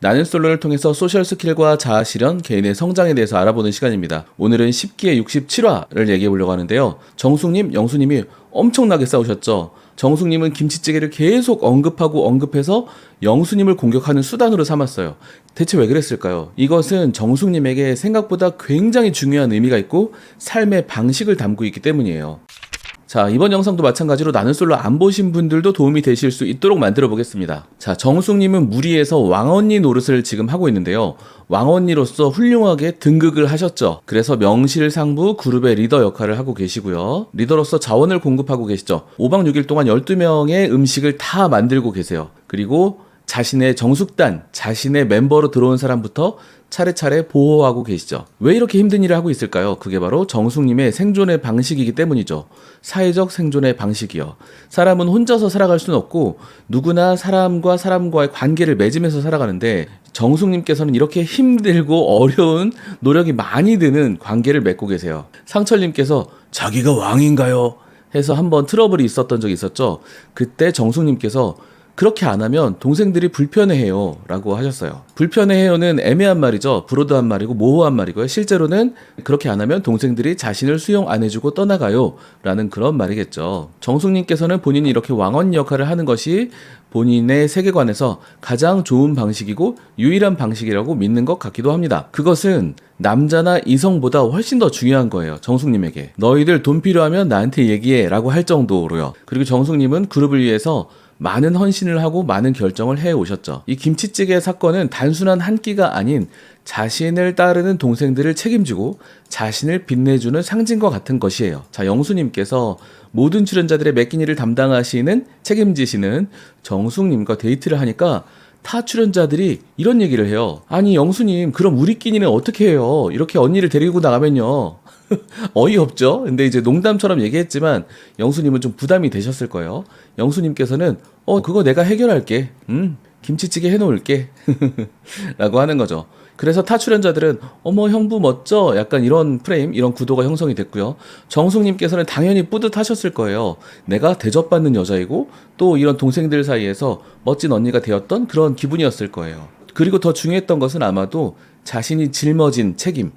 나는 솔로를 통해서 소셜 스킬과 자아 실현, 개인의 성장에 대해서 알아보는 시간입니다. 오늘은 10기의 67화를 얘기해 보려고 하는데요. 정숙님, 영수님이 엄청나게 싸우셨죠. 정숙님은 김치찌개를 계속 언급해서 영수님을 공격하는 수단으로 삼았어요. 대체 왜 그랬을까요? 이것은 정숙님에게 생각보다 굉장히 중요한 의미가 있고 삶의 방식을 담고 있기 때문이에요. 자, 이번 영상도 마찬가지로 나는 솔로 안 보신 분들도 도움이 되실 수 있도록 만들어 보겠습니다. 자, 정숙님은 무리해서 왕언니 노릇을 지금 하고 있는데요. 왕언니로서 훌륭하게 등극을 하셨죠. 그래서 명실상부 그룹의 리더 역할을 하고 계시고요. 리더로서 자원을 공급하고 계시죠. 5박 6일 동안 12명의 음식을 다 만들고 계세요. 그리고 자신의 정숙단, 자신의 멤버로 들어온 사람부터 차례차례 보호하고 계시죠. 왜 이렇게 힘든 일을 하고 있을까요? 그게 바로 정숙님의 생존의 방식이기 때문이죠. 사회적 생존의 방식이요. 사람은 혼자서 살아갈 수는 없고 누구나 사람과 사람과의 관계를 맺으면서 살아가는데 정숙님께서는 이렇게 힘들고 어려운 노력이 많이 드는 관계를 맺고 계세요. 상철님께서 자기가 왕인가요? 해서 한번 트러블이 있었던 적이 있었죠. 그때 정숙님께서 그렇게 안 하면 동생들이 불편해해요 라고 하셨어요. 불편해해요는 애매한 말이죠. 브로드한 말이고 모호한 말이고요. 실제로는 그렇게 안 하면 동생들이 자신을 수용 안 해주고 떠나가요 라는 그런 말이겠죠. 정숙님께서는 본인이 이렇게 왕언 역할을 하는 것이 본인의 세계관에서 가장 좋은 방식이고 유일한 방식이라고 믿는 것 같기도 합니다. 그것은 남자나 이성보다 훨씬 더 중요한 거예요. 정숙님에게. 너희들 돈 필요하면 나한테 얘기해 라고 할 정도로요. 그리고 정숙님은 그룹을 위해서 많은 헌신을 하고 많은 결정을 해오셨죠. 이 김치찌개 사건은 단순한 한 끼가 아닌 자신을 따르는 동생들을 책임지고 자신을 빛내주는 상징과 같은 것이에요. 자, 영수님께서 모든 출연자들의 매끼니를 담당하시는 책임지시는 정숙님과 데이트를 하니까 타 출연자들이 이런 얘기를 해요. 아니 영수님 그럼 우리끼리는 어떻게 해요? 이렇게 언니를 데리고 나가면요. 어이없죠? 근데 이제 농담처럼 얘기했지만 영수님은 좀 부담이 되셨을 거예요. 영수님께서는 그거 내가 해결할게. 김치찌개 해놓을게. 라고 하는 거죠. 그래서 타 출연자들은 어머 형부 멋져 약간 이런 프레임 이런 구도가 형성이 됐고요. 정숙님께서는 당연히 뿌듯하셨을 거예요. 내가 대접받는 여자이고 또 이런 동생들 사이에서 멋진 언니가 되었던 그런 기분이었을 거예요. 그리고 더 중요했던 것은 아마도 자신이 짊어진 책임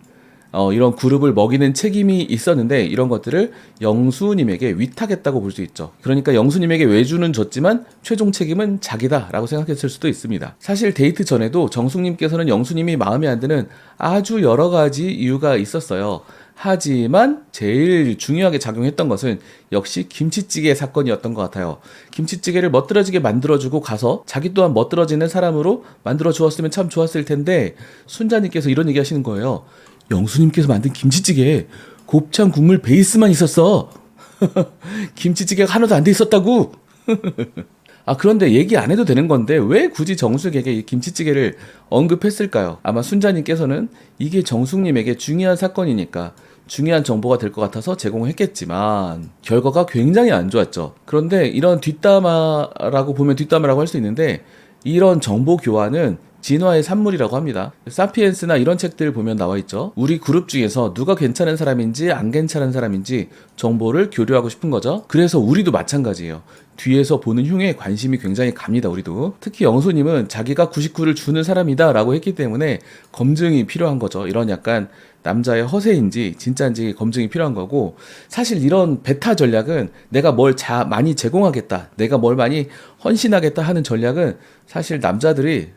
이런 그룹을 먹이는 책임이 있었는데 이런 것들을 영수님에게 위탁했다고 볼 수 있죠. 그러니까 영수님에게 외주는 줬지만 최종 책임은 자기다라고 생각했을 수도 있습니다. 사실 데이트 전에도 정숙님께서는 영수님이 마음에 안 드는 아주 여러 가지 이유가 있었어요. 하지만 제일 중요하게 작용했던 것은 역시 김치찌개 사건이었던 것 같아요. 김치찌개를 멋들어지게 만들어주고 가서 자기 또한 멋들어지는 사람으로 만들어 주었으면 참 좋았을 텐데 순자님께서 이런 얘기 하시는 거예요. 영수님께서 만든 김치찌개에 곱창 국물 베이스만 있었어. 김치찌개가 하나도 안 돼 있었다고. 그런데 얘기 안 해도 되는 건데 왜 굳이 정숙에게 이 김치찌개를 언급했을까요? 아마 순자님께서는 이게 정숙님에게 중요한 사건이니까 중요한 정보가 될 것 같아서 제공했겠지만 결과가 굉장히 안 좋았죠. 그런데 이런 뒷담화라고 보면 뒷담화라고 할 수 있는데 이런 정보 교환은 진화의 산물이라고 합니다. 사피엔스나 이런 책들 보면 나와 있죠. 우리 그룹 중에서 누가 괜찮은 사람인지 안 괜찮은 사람인지 정보를 교류하고 싶은 거죠. 그래서 우리도 마찬가지예요. 뒤에서 보는 흉에 관심이 굉장히 갑니다. 우리도. 특히 영수님은 자기가 99를 주는 사람이다 라고 했기 때문에 검증이 필요한 거죠. 이런 약간 남자의 허세인지 진짜인지 검증이 필요한 거고 사실 이런 베타 전략은 내가 뭘 많이 제공하겠다 내가 뭘 많이 헌신하겠다 하는 전략은 사실 남자들이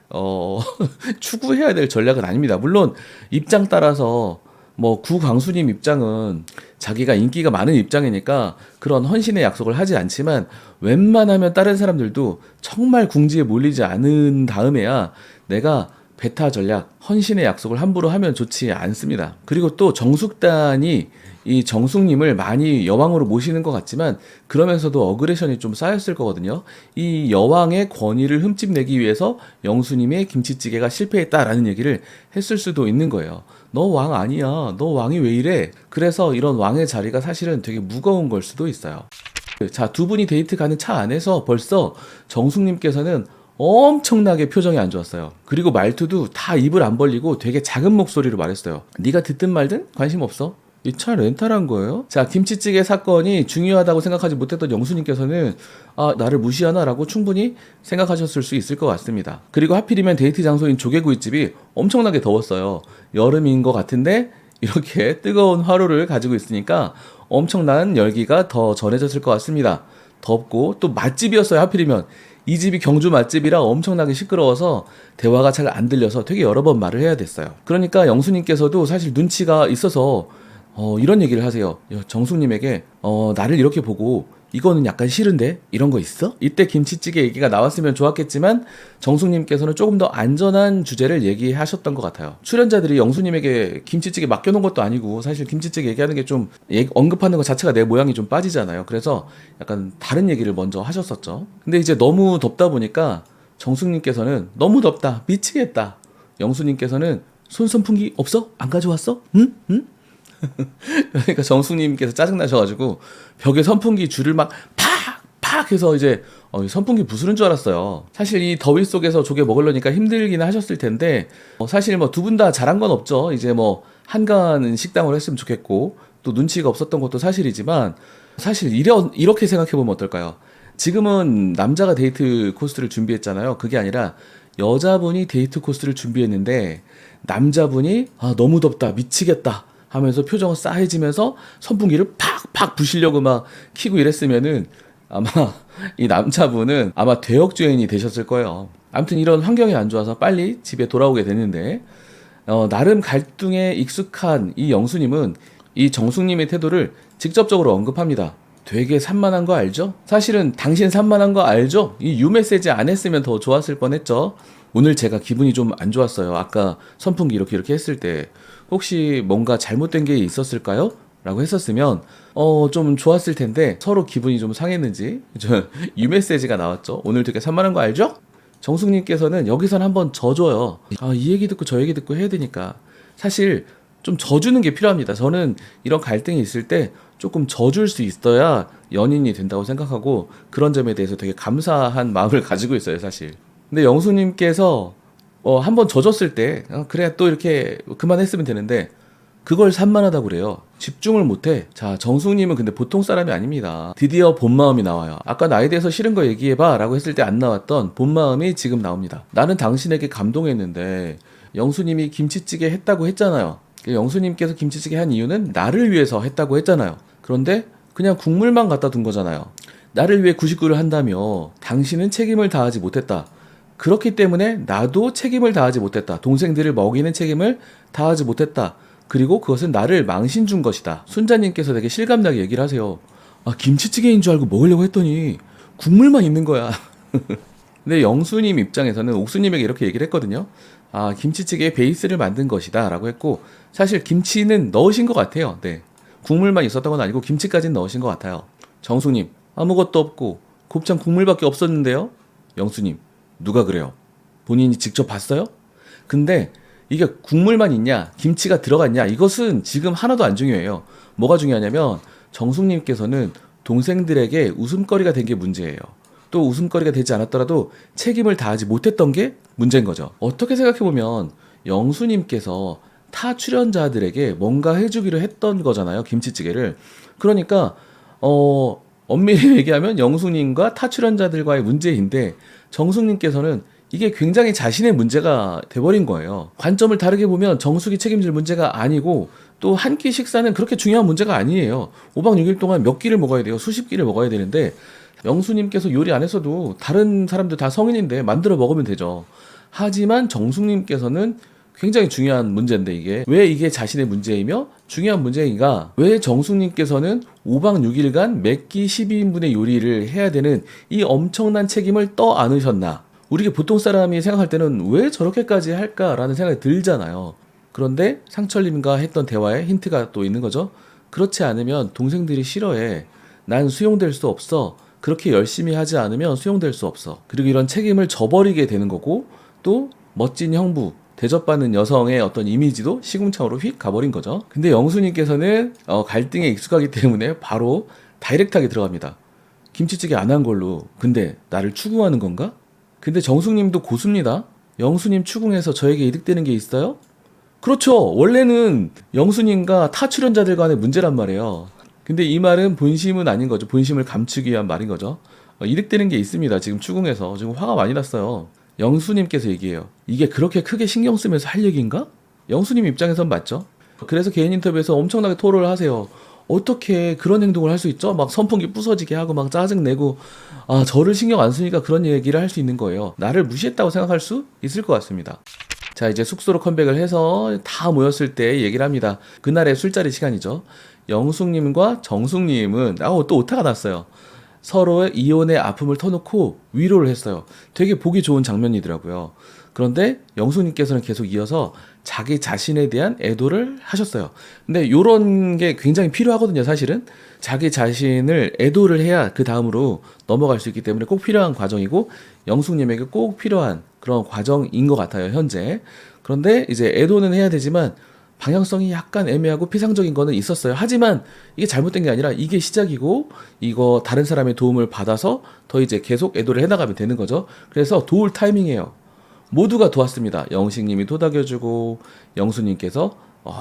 추구해야 될 전략은 아닙니다. 물론 입장 따라서 구광수님 입장은 자기가 인기가 많은 입장이니까 그런 헌신의 약속을 하지 않지만 웬만하면 다른 사람들도 정말 궁지에 몰리지 않은 다음에야 내가 베타 전략, 헌신의 약속을 함부로 하면 좋지 않습니다. 그리고 또 정숙단이 이 정숙님을 많이 여왕으로 모시는 것 같지만 그러면서도 어그레션이 좀 쌓였을 거거든요. 이 여왕의 권위를 흠집내기 위해서 영수님의 김치찌개가 실패했다라는 얘기를 했을 수도 있는 거예요. 너 왕 아니야. 너 왕이 왜 이래? 그래서 이런 왕의 자리가 사실은 되게 무거운 걸 수도 있어요. 자, 두 분이 데이트 가는 차 안에서 벌써 정숙님께서는 엄청나게 표정이 안 좋았어요. 그리고 말투도 다 입을 안 벌리고 되게 작은 목소리로 말했어요. 네가 듣든 말든 관심 없어. 이 차 렌탈한 거예요? 자, 김치찌개 사건이 중요하다고 생각하지 못했던 영수님께서는 나를 무시하나라고 충분히 생각하셨을 수 있을 것 같습니다. 그리고 하필이면 데이트 장소인 조개구이집이 엄청나게 더웠어요. 여름인 것 같은데 이렇게 뜨거운 화로를 가지고 있으니까 엄청난 열기가 더 전해졌을 것 같습니다. 덥고 또 맛집이었어요. 하필이면 이 집이 경주 맛집이라 엄청나게 시끄러워서 대화가 잘 안 들려서 되게 여러 번 말을 해야 됐어요. 그러니까 영수님께서도 사실 눈치가 있어서 이런 얘기를 하세요. 정숙님에게 나를 이렇게 보고 이거는 약간 싫은데 이런 거 있어? 이때 김치찌개 얘기가 나왔으면 좋았겠지만 정숙님께서는 조금 더 안전한 주제를 얘기하셨던 것 같아요. 출연자들이 영수님에게 김치찌개 맡겨놓은 것도 아니고 사실 김치찌개 얘기하는 게 좀 언급하는 것 자체가 내 모양이 좀 빠지잖아요. 그래서 약간 다른 얘기를 먼저 하셨었죠. 근데 이제 너무 덥다 보니까 정숙님께서는 너무 덥다 미치겠다. 영수님께서는 손선풍기 없어? 안 가져왔어? 응? 응? 그러니까 정숙님께서 짜증나셔가지고 벽에 선풍기 줄을 막 팍 해서 이제 선풍기 부수는 줄 알았어요. 사실 이 더위 속에서 조개 먹으려니까 힘들긴 하셨을 텐데 사실 뭐 두 분 다 잘한 건 없죠. 이제 뭐 한가한 식당으로 했으면 좋겠고 또 눈치가 없었던 것도 사실이지만 사실 이렇게 생각해보면 어떨까요? 지금은 남자가 데이트 코스를 준비했잖아요. 그게 아니라 여자분이 데이트 코스를 준비했는데 남자분이 너무 덥다 미치겠다 하면서 표정은 싸해지면서 선풍기를 팍팍 부시려고 막 키고 이랬으면은 아마 이 남자분은 아마 대역죄인이 되셨을 거예요. 아무튼 이런 환경이 안 좋아서 빨리 집에 돌아오게 됐는데 나름 갈등에 익숙한 이 영수님은 이 정숙님의 태도를 직접적으로 언급합니다. 되게 산만한 거 알죠? 사실은 당신 산만한 거 알죠? 이 유메시지 안 했으면 더 좋았을 뻔했죠. 오늘 제가 기분이 좀 안 좋았어요. 아까 선풍기 이렇게 했을 때 혹시 뭔가 잘못된 게 있었을까요? 라고 했었으면 좀 좋았을 텐데 서로 기분이 좀 상했는지 유메시지가 나왔죠. 오늘 되게 산만한 거 알죠? 정숙님께서는 여기선 한번 져줘요. 이 얘기 듣고 저 얘기 듣고 해야 되니까 사실 좀 져주는 게 필요합니다. 저는 이런 갈등이 있을 때 조금 져줄 수 있어야 연인이 된다고 생각하고 그런 점에 대해서 되게 감사한 마음을 가지고 있어요, 사실. 근데 영수님께서 한번 져줬을 때 그래 또 이렇게 그만했으면 되는데 그걸 산만하다고 그래요. 집중을 못해. 자, 정숙님은 근데 보통 사람이 아닙니다. 드디어 본 마음이 나와요. 아까 나에 대해서 싫은 거 얘기해봐 라고 했을 때 안 나왔던 본 마음이 지금 나옵니다. 나는 당신에게 감동했는데 영수님이 김치찌개 했다고 했잖아요. 영수님께서 김치찌개 한 이유는 나를 위해서 했다고 했잖아요. 그런데 그냥 국물만 갖다 둔 거잖아요. 나를 위해 99를 한다며 당신은 책임을 다하지 못했다. 그렇기 때문에 나도 책임을 다하지 못했다. 동생들을 먹이는 책임을 다하지 못했다. 그리고 그것은 나를 망신 준 것이다. 순자님께서 되게 실감나게 얘기를 하세요. 김치찌개인 줄 알고 먹으려고 했더니 국물만 있는 거야. 근데 영수님 입장에서는 옥수님에게 이렇게 얘기를 했거든요. 김치찌개의 베이스를 만든 것이다 라고 했고 사실 김치는 넣으신 것 같아요. 네, 국물만 있었던 건 아니고 김치까지는 넣으신 것 같아요. 정수님 아무것도 없고 곱창 국물밖에 없었는데요. 영수님 누가 그래요? 본인이 직접 봤어요? 근데 이게 국물만 있냐 김치가 들어갔냐 이것은 지금 하나도 안 중요해요. 뭐가 중요하냐면 정숙님께서는 동생들에게 웃음거리가 된 게 문제예요. 또 웃음거리가 되지 않았더라도 책임을 다하지 못했던 게 문제인 거죠. 어떻게 생각해보면 영수님께서 타 출연자들에게 뭔가 해주기로 했던 거잖아요. 김치찌개를. 그러니까 엄밀히 얘기하면 영수님과 타 출연자들과의 문제인데 정숙님께서는 이게 굉장히 자신의 문제가 돼버린 거예요. 관점을 다르게 보면 정숙이 책임질 문제가 아니고 또 한 끼 식사는 그렇게 중요한 문제가 아니에요. 5박 6일 동안 몇 끼를 먹어야 돼요. 수십 끼를 먹어야 되는데 영수님께서 요리 안 했어도 다른 사람들 다 성인인데 만들어 먹으면 되죠. 하지만 정숙님께서는 굉장히 중요한 문제인데 이게 자신의 문제이며 중요한 문제인가? 왜 정숙님께서는 5박 6일간 몇 끼 12인분의 요리를 해야 되는 이 엄청난 책임을 떠 안으셨나? 우리가 보통 사람이 생각할 때는 왜 저렇게까지 할까라는 생각이 들잖아요. 그런데 상철님과 했던 대화에 힌트가 또 있는 거죠. 그렇지 않으면 동생들이 싫어해. 난 수용될 수 없어. 그렇게 열심히 하지 않으면 수용될 수 없어. 그리고 이런 책임을 져버리게 되는 거고 또 멋진 형부, 대접받는 여성의 어떤 이미지도 시궁창으로 휙 가버린 거죠. 근데 영수님께서는 갈등에 익숙하기 때문에 바로 다이렉트하게 들어갑니다. 김치찌개 안 한 걸로 근데 나를 추궁하는 건가? 근데 정숙님도 고수입니다. 영수님 추궁해서 저에게 이득되는 게 있어요? 그렇죠. 원래는 영수님과 타 출연자들 간의 문제란 말이에요. 근데 이 말은 본심은 아닌 거죠. 본심을 감추기 위한 말인 거죠. 이득되는 게 있습니다. 지금 추궁해서 지금 화가 많이 났어요. 영수님께서 얘기해요. 이게 그렇게 크게 신경 쓰면서 할 얘기인가? 영수님 입장에선 맞죠. 그래서 개인 인터뷰에서 엄청나게 토로를 하세요. 어떻게 그런 행동을 할 수 있죠? 막 선풍기 부서지게 하고 막 짜증내고, 아, 저를 신경 안 쓰니까 그런 얘기를 할 수 있는 거예요. 나를 무시했다고 생각할 수 있을 것 같습니다. 자, 이제 숙소로 컴백을 해서 다 모였을 때 얘기를 합니다. 그날의 술자리 시간이죠. 영숙님과 정숙님은 또 오타가 났어요. 서로의 이혼의 아픔을 터놓고 위로를 했어요. 되게 보기 좋은 장면이더라고요. 그런데 영숙님께서는 계속 이어서 자기 자신에 대한 애도를 하셨어요. 근데 요런 게 굉장히 필요하거든요, 사실은. 자기 자신을 애도를 해야 그 다음으로 넘어갈 수 있기 때문에 꼭 필요한 과정이고, 영숙님에게 꼭 필요한 그런 과정인 것 같아요, 현재. 그런데 이제 애도는 해야 되지만 방향성이 약간 애매하고 피상적인 거는 있었어요. 하지만 이게 잘못된 게 아니라 이게 시작이고, 이거 다른 사람의 도움을 받아서 더 이제 계속 애도를 해나가면 되는 거죠. 그래서 도울 타이밍이에요. 모두가 도왔습니다. 영식님이 토닥여주고, 영수님께서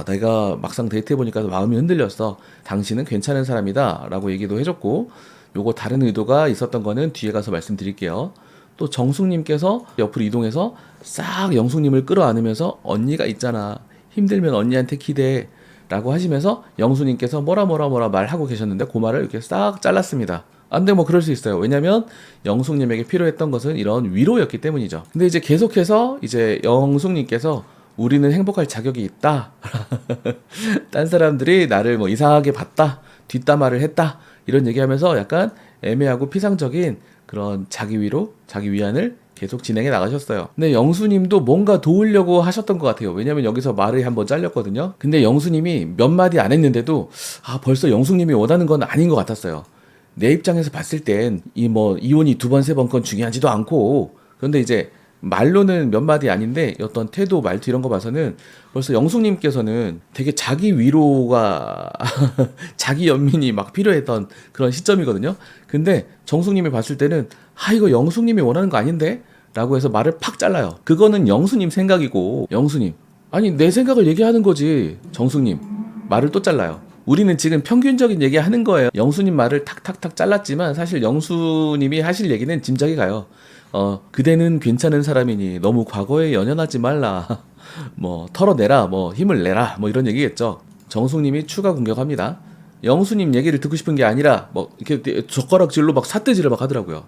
내가 막상 데이트해보니까 마음이 흔들렸어. 당신은 괜찮은 사람이다 라고 얘기도 해줬고, 요거 다른 의도가 있었던 거는 뒤에 가서 말씀드릴게요. 또 정숙님께서 옆으로 이동해서 싹 영숙님을 끌어안으면서 언니가 있잖아. 힘들면 언니한테 기대 라고 하시면서 영수님께서 뭐라 말하고 계셨는데 그 말을 이렇게 싹 잘랐습니다. 근데 뭐 그럴 수 있어요. 왜냐면 영숙님에게 필요했던 것은 이런 위로였기 때문이죠. 근데 이제 계속해서 이제 영숙님께서 우리는 행복할 자격이 있다. 딴 사람들이 나를 뭐 이상하게 봤다. 뒷담화를 했다. 이런 얘기하면서 약간 애매하고 피상적인 그런 자기 위로, 자기 위안을 계속 진행해 나가셨어요. 근데 영수님도 뭔가 도우려고 하셨던 것 같아요. 왜냐면 여기서 말이 한번 잘렸거든요. 근데 영수님이 몇 마디 안 했는데도 벌써 영숙님이 원하는 건 아닌 것 같았어요. 내 입장에서 봤을 땐 이혼이 두 번, 세 번 건 중요하지도 않고, 그런데 이제 말로는 몇 마디 아닌데 어떤 태도, 말투 이런 거 봐서는 벌써 영숙님께서는 되게 자기 위로가 자기 연민이 막 필요했던 그런 시점이거든요. 근데 정숙님이 봤을 때는 이거 영숙님이 원하는 거 아닌데? 라고 해서 말을 팍 잘라요. 그거는 영수님 생각이고, 영수님, 아니 내 생각을 얘기하는 거지. 정숙님 말을 또 잘라요. 우리는 지금 평균적인 얘기 하는 거예요. 영수님 말을 탁탁탁 잘랐지만 사실 영수님이 하실 얘기는 짐작이 가요. 그대는 괜찮은 사람이니 너무 과거에 연연하지 말라. 뭐 털어내라, 뭐 힘을 내라, 뭐 이런 얘기겠죠. 정숙님이 추가 공격합니다. 영수님 얘기를 듣고 싶은 게 아니라 뭐 이렇게 젓가락질로 막 삿대질을 막 하더라고요.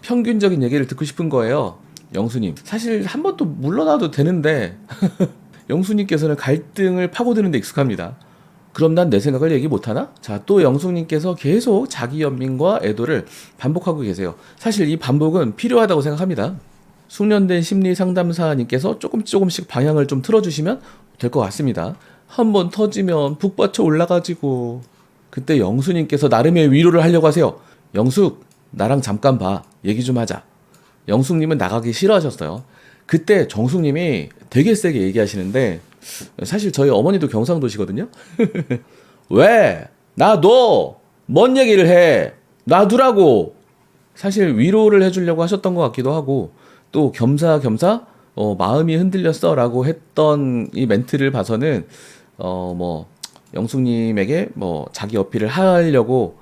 평균적인 얘기를 듣고 싶은 거예요. 영수님, 사실 한 번 또 물러나도 되는데 영수님께서는 갈등을 파고드는 데 익숙합니다. 그럼 난 내 생각을 얘기 못하나? 자, 또 영숙님께서 계속 자기 연민과 애도를 반복하고 계세요. 사실 이 반복은 필요하다고 생각합니다. 숙련된 심리 상담사님께서 조금씩 방향을 좀 틀어주시면 될 것 같습니다. 한번 터지면 북받쳐 올라가지고. 그때 영수님께서 나름의 위로를 하려고 하세요. 영숙, 나랑 잠깐 봐. 얘기 좀 하자. 영숙님은 나가기 싫어하셨어요. 그때 정숙님이 되게 세게 얘기하시는데, 사실 저희 어머니도 경상도시거든요. 왜? 놔둬! 뭔 얘기를 해? 놔두라고! 사실 위로를 해주려고 하셨던 것 같기도 하고, 또 겸사겸사 마음이 흔들렸어 라고 했던 이 멘트를 봐서는 영숙님에게 자기 어필을 하려고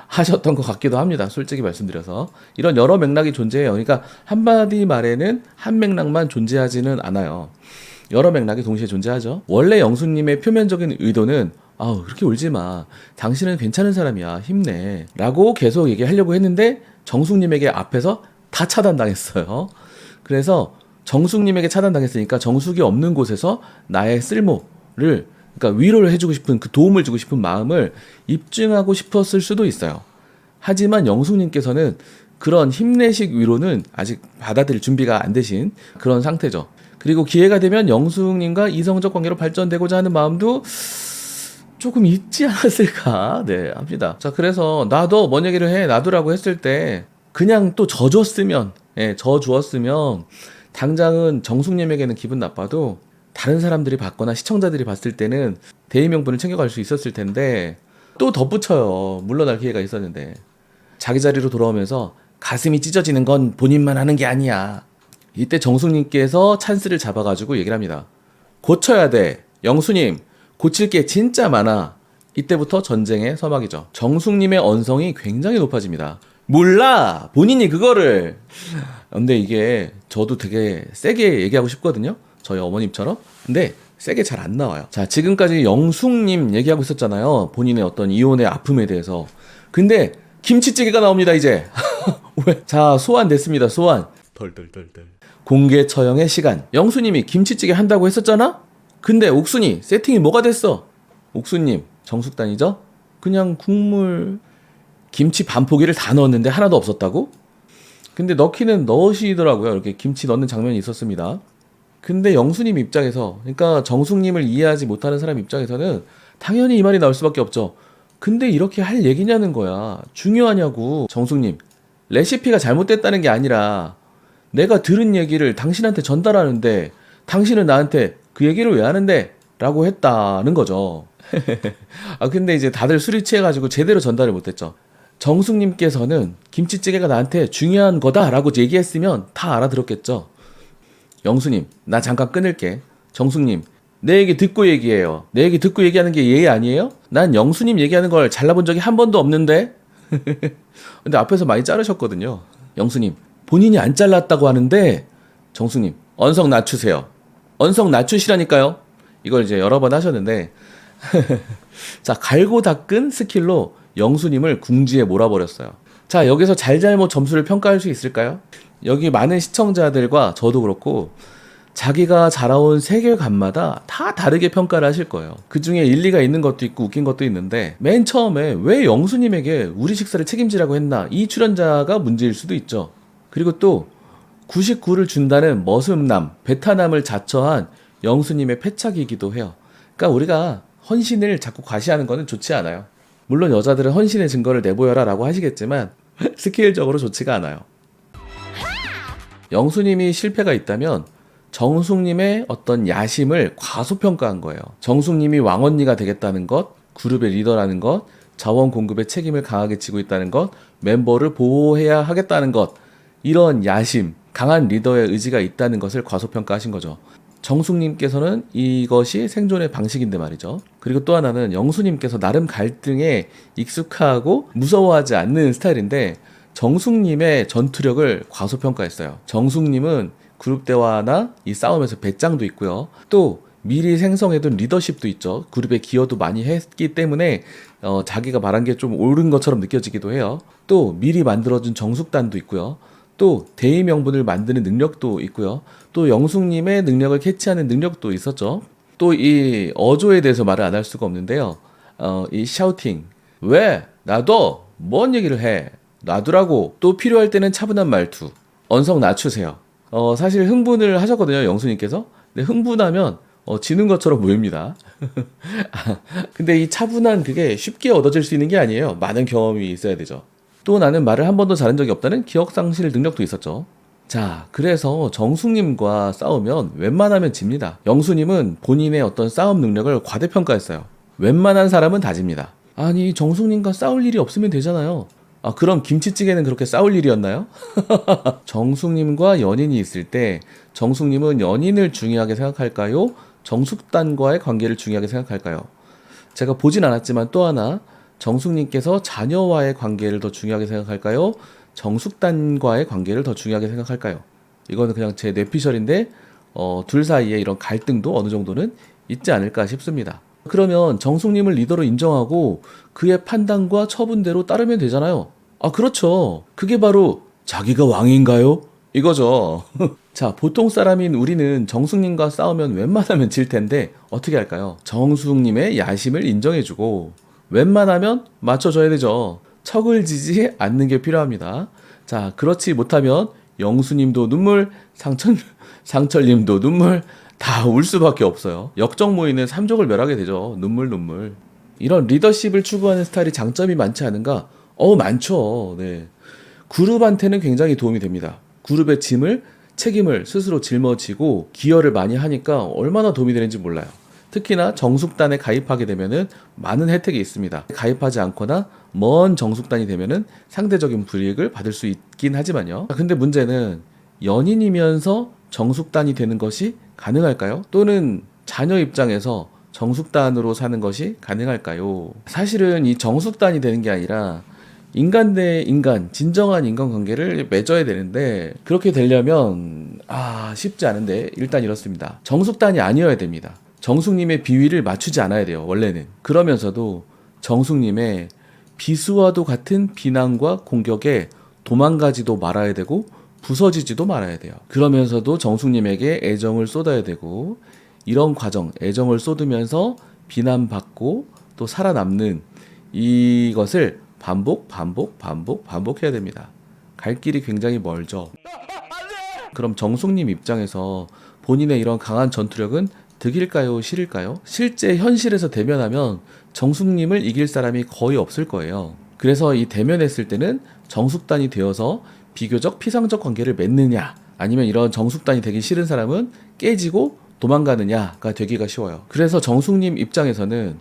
하셨던 것 같기도 합니다. 솔직히 말씀드려서. 이런 여러 맥락이 존재해요. 그러니까 한마디 말에는 한 맥락만 존재하지는 않아요. 여러 맥락이 동시에 존재하죠. 원래 영수님의 표면적인 의도는 그렇게 울지 마. 당신은 괜찮은 사람이야. 힘내. 라고 계속 얘기하려고 했는데 정숙님에게 앞에서 다 차단당했어요. 그래서 정숙님에게 차단당했으니까 정숙이 없는 곳에서 나의 쓸모를, 그러니까 위로를 해주고 싶은, 그 도움을 주고 싶은 마음을 입증하고 싶었을 수도 있어요. 하지만 영숙님께서는 그런 힘내식 위로는 아직 받아들일 준비가 안 되신 그런 상태죠. 그리고 기회가 되면 영숙님과 이성적 관계로 발전되고자 하는 마음도 조금 있지 않았을까 합니다. 자, 그래서 나도 뭔 얘기를 해, 놔두라고 했을 때 그냥 또 져주었으면 당장은 정숙님에게는 기분 나빠도 다른 사람들이 봤거나 시청자들이 봤을 때는 대의 명분을 챙겨갈 수 있었을 텐데 또 덧붙여요. 물러날 기회가 있었는데. 자기 자리로 돌아오면서 가슴이 찢어지는 건 본인만 하는 게 아니야. 이때 정숙님께서 찬스를 잡아가지고 얘기를 합니다. 고쳐야 돼. 영수님, 고칠 게 진짜 많아. 이때부터 전쟁의 서막이죠. 정숙님의 언성이 굉장히 높아집니다. 몰라! 본인이 그거를! 근데 이게 저도 되게 세게 얘기하고 싶거든요. 저희 어머님처럼. 근데 세게 잘 안 나와요. 자, 지금까지 영숙님 얘기하고 있었잖아요. 본인의 어떤 이혼의 아픔에 대해서. 근데 김치찌개가 나옵니다, 이제. 왜? 자, 소환됐습니다, 소환. 덜덜덜덜. 공개 처형의 시간. 영수님이 김치찌개 한다고 했었잖아? 근데 옥순이 세팅이 뭐가 됐어? 옥수님, 정숙단이죠? 그냥 국물, 김치 반 포기를 다 넣었는데 하나도 없었다고? 근데 넣기는 넣으시더라고요. 이렇게 김치 넣는 장면이 있었습니다. 근데 영수님 입장에서, 그러니까 정숙님을 이해하지 못하는 사람 입장에서는 당연히 이 말이 나올 수밖에 없죠. 근데 이렇게 할 얘기냐는 거야. 중요하냐고. 정숙님, 레시피가 잘못됐다는 게 아니라 내가 들은 얘기를 당신한테 전달하는데 당신은 나한테 그 얘기를 왜 하는데? 라고 했다는 거죠. 아, 근데 이제 다들 술이 취해가지고 제대로 전달을 못했죠. 정숙님께서는 김치찌개가 나한테 중요한 거다라고 얘기했으면 다 알아들었겠죠. 영수님, 나 잠깐 끊을게. 정숙님, 내 얘기 듣고 얘기해요. 내 얘기 듣고 얘기하는 게 예의 아니에요? 난 영수님 얘기하는 걸 잘라본 적이 한 번도 없는데? 근데 앞에서 많이 자르셨거든요. 영수님, 본인이 안 잘랐다고 하는데, 정숙님, 언성 낮추세요. 언성 낮추시라니까요. 이걸 이제 여러 번 하셨는데, 자, 갈고 닦은 스킬로 영수님을 궁지에 몰아버렸어요. 자, 여기서 잘잘못 점수를 평가할 수 있을까요? 여기 많은 시청자들과 저도 그렇고 자기가 자라온 세계관마다 다 다르게 평가를 하실 거예요. 그 중에 일리가 있는 것도 있고 웃긴 것도 있는데 맨 처음에 왜 영수님에게 우리 식사를 책임지라고 했나, 이 출연자가 문제일 수도 있죠. 그리고 또 99를 준다는 머슴남, 베타남을 자처한 영수님의 패착이기도 해요. 그러니까 우리가 헌신을 자꾸 과시하는 거는 좋지 않아요. 물론 여자들은 헌신의 증거를 내보여라 라고 하시겠지만 스케일적으로 좋지가 않아요. 영수님이 실패가 있다면 정숙님의 어떤 야심을 과소평가한 거예요. 정숙님이 왕언니가 되겠다는 것, 그룹의 리더라는 것, 자원 공급의 책임을 강하게 지고 있다는 것, 멤버를 보호해야 하겠다는 것, 이런 야심, 강한 리더의 의지가 있다는 것을 과소평가하신 거죠. 정숙님께서는 이것이 생존의 방식인데 말이죠. 그리고 또 하나는 영수님께서 나름 갈등에 익숙하고 무서워하지 않는 스타일인데 정숙님의 전투력을 과소평가했어요. 정숙님은 그룹 대화나 이 싸움에서 배짱도 있고요. 또 미리 생성해둔 리더십도 있죠. 그룹에 기여도 많이 했기 때문에 자기가 말한 게 좀 옳은 것처럼 느껴지기도 해요. 또 미리 만들어준 정숙단도 있고요. 또 대의 명분을 만드는 능력도 있고요. 또 영숙님의 능력을 캐치하는 능력도 있었죠. 또 이 어조에 대해서 말을 안 할 수가 없는데요. 이 샤우팅, 왜? 놔둬! 뭔 얘기를 해? 놔두라고. 또 필요할 때는 차분한 말투, 언성 낮추세요. 사실 흥분을 하셨거든요, 영수님께서. 근데 흥분하면 지는 것처럼 보입니다. 근데 이 차분한 그게 쉽게 얻어질 수 있는 게 아니에요. 많은 경험이 있어야 되죠. 또 나는 말을 한 번도 잘한 적이 없다는 기억상실 능력도 있었죠. 자, 그래서 정숙님과 싸우면 웬만하면 집니다. 영수님은 본인의 어떤 싸움 능력을 과대평가했어요. 웬만한 사람은 다 집니다. 아니, 정숙님과 싸울 일이 없으면 되잖아요. 아, 그럼 김치찌개는 그렇게 싸울 일이었나요? 정숙님과 연인이 있을 때 정숙님은 연인을 중요하게 생각할까요? 정숙단과의 관계를 중요하게 생각할까요? 제가 보진 않았지만 또 하나, 정숙님께서 자녀와의 관계를 더 중요하게 생각할까요? 정숙단과의 관계를 더 중요하게 생각할까요? 이거는 그냥 제 뇌피셜인데 둘 사이에 이런 갈등도 어느 정도는 있지 않을까 싶습니다. 그러면 정숙님을 리더로 인정하고 그의 판단과 처분대로 따르면 되잖아요. 아, 그렇죠. 그게 바로 자기가 왕인가요? 이거죠. 자, 보통 사람인 우리는 정숙님과 싸우면 웬만하면 질 텐데 어떻게 할까요? 정숙님의 야심을 인정해주고 웬만하면 맞춰줘야 되죠. 척을 지지 않는 게 필요합니다. 자, 그렇지 못하면 영수님도 눈물, 상철님도 눈물, 다 울 수밖에 없어요. 역적 모이는 삼족을 멸하게 되죠. 눈물. 이런 리더십을 추구하는 스타일이 장점이 많지 않은가? 많죠. 네. 그룹한테는 굉장히 도움이 됩니다. 그룹의 책임을 스스로 짊어지고 기여를 많이 하니까 얼마나 도움이 되는지 몰라요. 특히나 정숙단에 가입하게 되면은 많은 혜택이 있습니다. 가입하지 않거나 먼 정숙단이 되면은 상대적인 불이익을 받을 수 있긴 하지만요. 근데 문제는 연인이면서 정숙단이 되는 것이 가능할까요? 또는 자녀 입장에서 정숙단으로 사는 것이 가능할까요? 사실은 이 정숙단이 되는 게 아니라 인간 대 인간, 진정한 인간관계를 맺어야 되는데 그렇게 되려면 쉽지 않은데 일단 이렇습니다. 정숙단이 아니어야 됩니다. 정숙님의 비위를 맞추지 않아야 돼요. 원래는. 그러면서도 정숙님의 비수와도 같은 비난과 공격에 도망가지도 말아야 되고 부서지지도 말아야 돼요. 그러면서도 정숙님에게 애정을 쏟아야 되고 이런 과정, 애정을 쏟으면서 비난받고 또 살아남는 이것을 반복해야 됩니다. 갈 길이 굉장히 멀죠. 그럼 정숙님 입장에서 본인의 이런 강한 전투력은 득일까요? 실일까요? 실제 현실에서 대면하면 정숙님을 이길 사람이 거의 없을 거예요. 그래서 이 대면했을 때는 정숙단이 되어서 비교적 피상적 관계를 맺느냐, 아니면 이런 정숙단이 되기 싫은 사람은 깨지고 도망가느냐가 되기가 쉬워요. 그래서 정숙님 입장에서는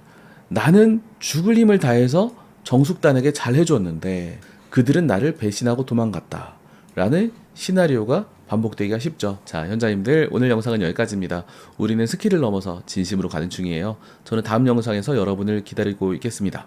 나는 죽을 힘을 다해서 정숙단에게 잘 해줬는데 그들은 나를 배신하고 도망갔다 라는 시나리오가 반복되기가 쉽죠. 자, 현자님들, 오늘 영상은 여기까지입니다. 우리는 스킬을 넘어서 진심으로 가는 중이에요. 저는 다음 영상에서 여러분을 기다리고 있겠습니다.